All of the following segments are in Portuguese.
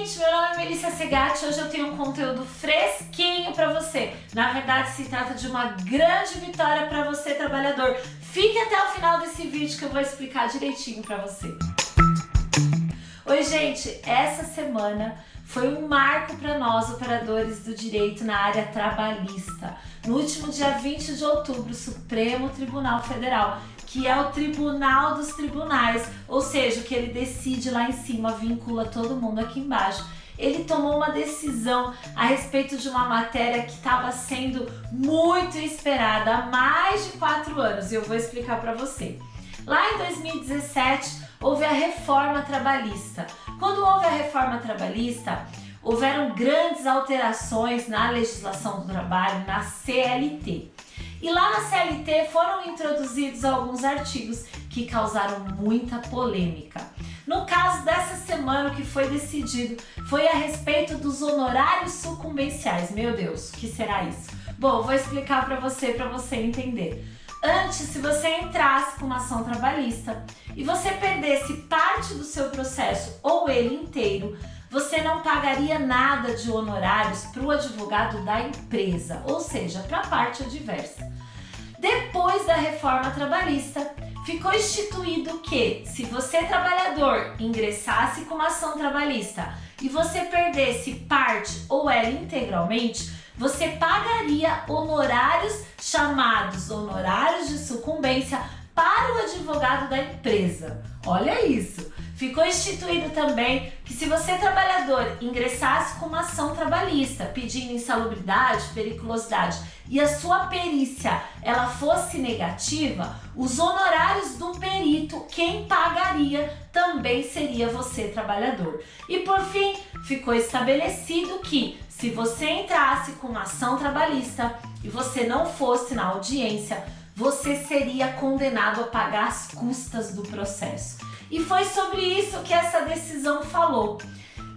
gente, meu nome é Melissa Segatti. Hoje eu tenho um conteúdo fresquinho para você. Na verdade, se trata de uma grande vitória para você, trabalhador. Fique até o final desse vídeo que eu vou explicar direitinho para você. Oi, gente, essa semana foi um marco para nós, operadores do direito na área trabalhista. No último dia 20 de outubro, o Supremo Tribunal Federal, que é o tribunal dos tribunais, ou seja, o que ele decide lá em cima, vincula todo mundo aqui embaixo. Ele tomou uma decisão a respeito de uma matéria que estava sendo muito esperada há mais de 4 anos, e eu vou explicar para você. Lá em 2017, houve a reforma trabalhista. Quando houve a reforma trabalhista, houveram grandes alterações na legislação do trabalho, na CLT. E lá na CLT foram introduzidos alguns artigos que causaram muita polêmica. No caso dessa semana, o que foi decidido foi a respeito dos honorários sucumbenciais. Meu Deus, o que será isso? Bom, vou explicar para você entender. Antes, se você entrasse com uma ação trabalhista e você perdesse parte do seu processo ou ele inteiro, você não pagaria nada de honorários para o advogado da empresa, ou seja, para a parte adversa. Depois da reforma trabalhista, ficou instituído que, se você, trabalhador, ingressasse com uma ação trabalhista e você perdesse parte ou ela integralmente, você pagaria honorários chamados honorários de sucumbência para o advogado da empresa. Olha isso! Ficou instituído também que, se você, trabalhador, ingressasse com uma ação trabalhista pedindo insalubridade, periculosidade e a sua perícia ela fosse negativa, os honorários do perito, quem pagaria também seria você, trabalhador. E por fim, ficou estabelecido que, se você entrasse com uma ação trabalhista e você não fosse na audiência, você seria condenado a pagar as custas do processo. E foi sobre isso que essa decisão falou.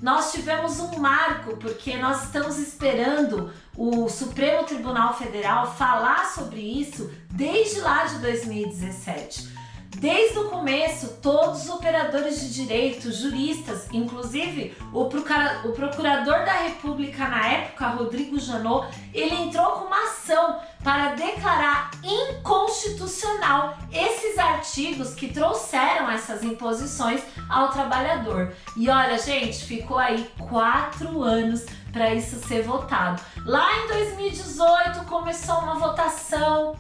Nós tivemos um marco porque nós estamos esperando o Supremo Tribunal Federal falar sobre isso desde lá de 2017. Desde o começo, todos os operadores de direito, juristas, inclusive o procurador da República na época, Rodrigo Janot, ele entrou com uma ação para declarar inconstitucional esses artigos que trouxeram essas imposições ao trabalhador. E olha, gente, ficou aí 4 anos para isso ser votado. Lá em 2018 começou uma votação.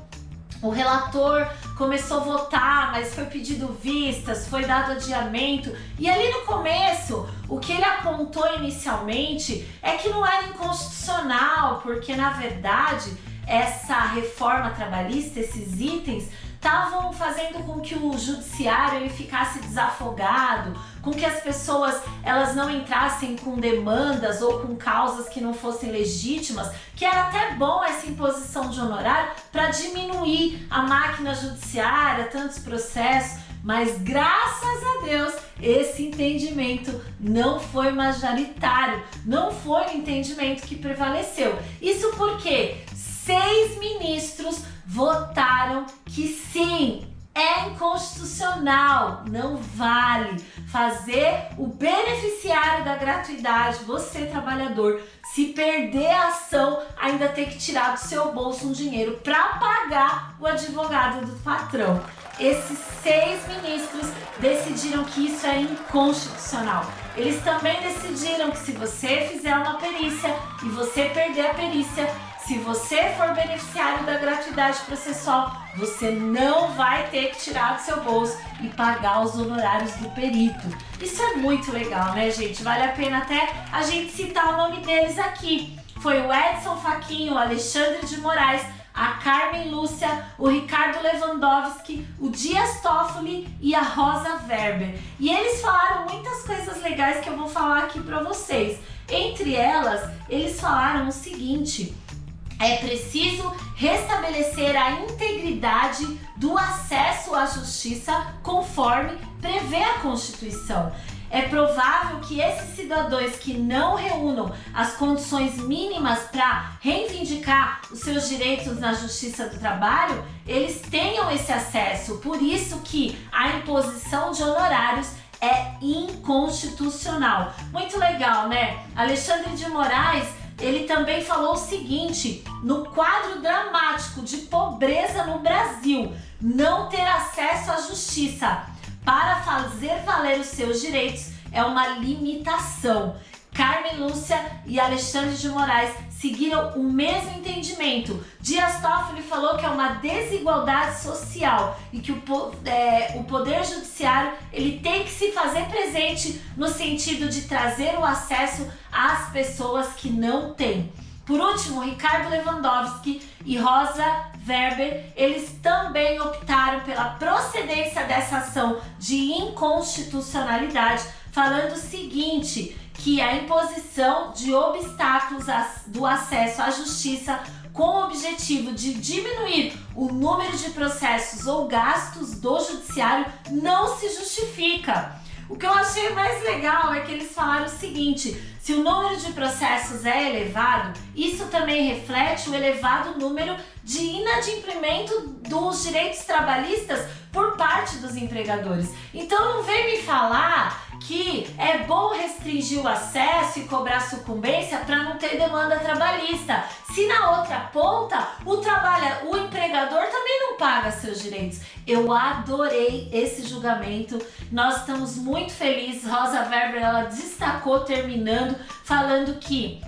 O relator começou a votar, mas foi pedido vistas, foi dado adiamento. E ali no começo, o que ele apontou inicialmente é que não era inconstitucional, porque na verdade essa reforma trabalhista, esses itens, estavam fazendo com que o judiciário ele ficasse desafogado, com que as pessoas elas não entrassem com demandas ou com causas que não fossem legítimas, que era até bom essa imposição de honorário para diminuir a máquina judiciária, tantos processos, mas graças a Deus esse entendimento não foi majoritário, não foi o entendimento que prevaleceu. Isso porque 6 ministros votaram que sim, é inconstitucional, não vale fazer o beneficiário da gratuidade, você, trabalhador, se perder a ação, ainda ter que tirar do seu bolso um dinheiro para pagar o advogado do patrão. Esses 6 ministros decidiram que isso é inconstitucional. Eles também decidiram que, se você fizer uma perícia e você perder a perícia, se você for beneficiário da gratuidade processual, você não vai ter que tirar do seu bolso e pagar os honorários do perito. Isso é muito legal, né, gente? Vale a pena até a gente citar o nome deles aqui. Foi o Edson Fachin, o Alexandre de Moraes, a Carmen Lúcia, o Ricardo Lewandowski, o Dias Toffoli e a Rosa Weber. E eles falaram muitas coisas legais que eu vou falar aqui para vocês. Entre elas, eles falaram o seguinte: é preciso restabelecer a integridade do acesso à justiça conforme prevê a Constituição. É provável que esses cidadãos que não reúnam as condições mínimas para reivindicar os seus direitos na Justiça do Trabalho, eles tenham esse acesso. Por isso que a imposição de honorários é inconstitucional. Muito legal, né? Alexandre de Moraes, ele também falou o seguinte: no quadro dramático de pobreza no Brasil, não ter acesso à justiça para fazer valer os seus direitos é uma limitação. Carmen Lúcia e Alexandre de Moraes seguiram o mesmo entendimento. Dias Toffoli falou que é uma desigualdade social e que o Poder Judiciário ele tem que se fazer presente no sentido de trazer o acesso às pessoas que não têm. Por último, Ricardo Lewandowski e Rosa Weber, eles também optaram pela procedência dessa ação de inconstitucionalidade, falando o seguinte, que a imposição de obstáculos do acesso à justiça com o objetivo de diminuir o número de processos ou gastos do judiciário não se justifica. O que eu achei mais legal é que eles falaram o seguinte: se o número de processos é elevado, isso também reflete o elevado número de inadimplemento dos direitos trabalhistas por parte dos empregadores. Então não vem me falar que é bom restringir o acesso e cobrar sucumbência para não ter demanda trabalhista. Se na outra ponta o empregador também não paga seus direitos. Eu adorei esse julgamento. Nós estamos muito felizes. Rosa Weber, ela destacou terminando falando que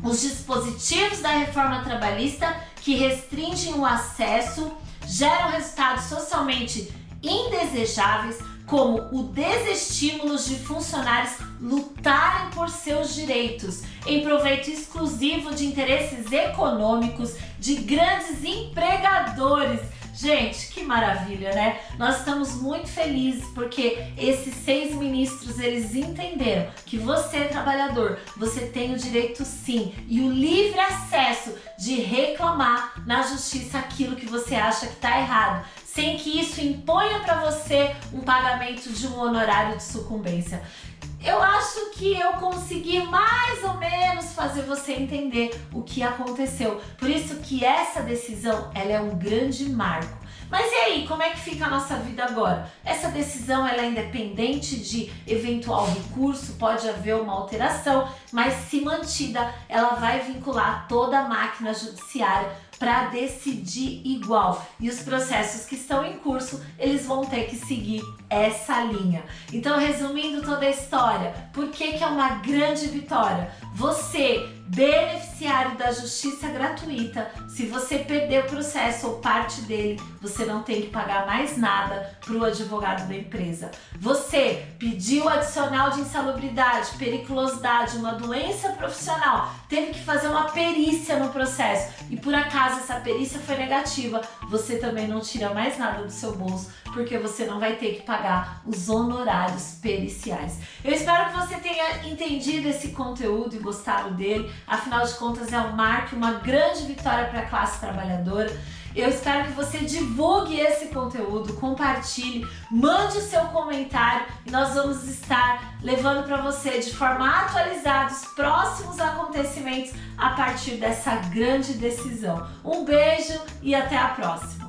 os dispositivos da reforma trabalhista que restringem o acesso geram resultados socialmente indesejáveis, como o desestímulo de funcionários lutarem por seus direitos em proveito exclusivo de interesses econômicos de grandes empregadores. Gente, que maravilha, né? Nós estamos muito felizes porque esses 6 ministros, eles entenderam que você, trabalhador, você tem o direito sim e o livre acesso de reclamar na justiça aquilo que você acha que está errado, sem que isso imponha para você um pagamento de um honorário de sucumbência. Eu acho que eu consegui mais ou menos fazer você entender o que aconteceu. Por isso que essa decisão, ela é um grande marco. Mas e aí, como é que fica a nossa vida agora? Essa decisão ela é independente de eventual recurso, pode haver uma alteração, mas se mantida, ela vai vincular toda a máquina judiciária para decidir igual. E os processos que estão em curso, eles vão ter que seguir essa linha. Então, resumindo toda a história, por que é uma grande vitória? Você, beneficiário da justiça gratuita, se você perder o processo ou parte dele, você não tem que pagar mais nada para o advogado da empresa. Você pediu adicional de insalubridade, periculosidade, uma doença profissional, teve que fazer uma perícia no processo e por acaso essa perícia foi negativa, você também não tira mais nada do seu bolso, porque você não vai ter que pagar os honorários periciais. Eu espero que você tenha entendido esse conteúdo e gostado dele. Afinal de contas, é um marco, uma grande vitória para a classe trabalhadora. Eu espero que você divulgue esse conteúdo, compartilhe, mande o seu comentário e nós vamos estar levando para você de forma atualizada os próximos acontecimentos a partir dessa grande decisão. Um beijo e até a próxima!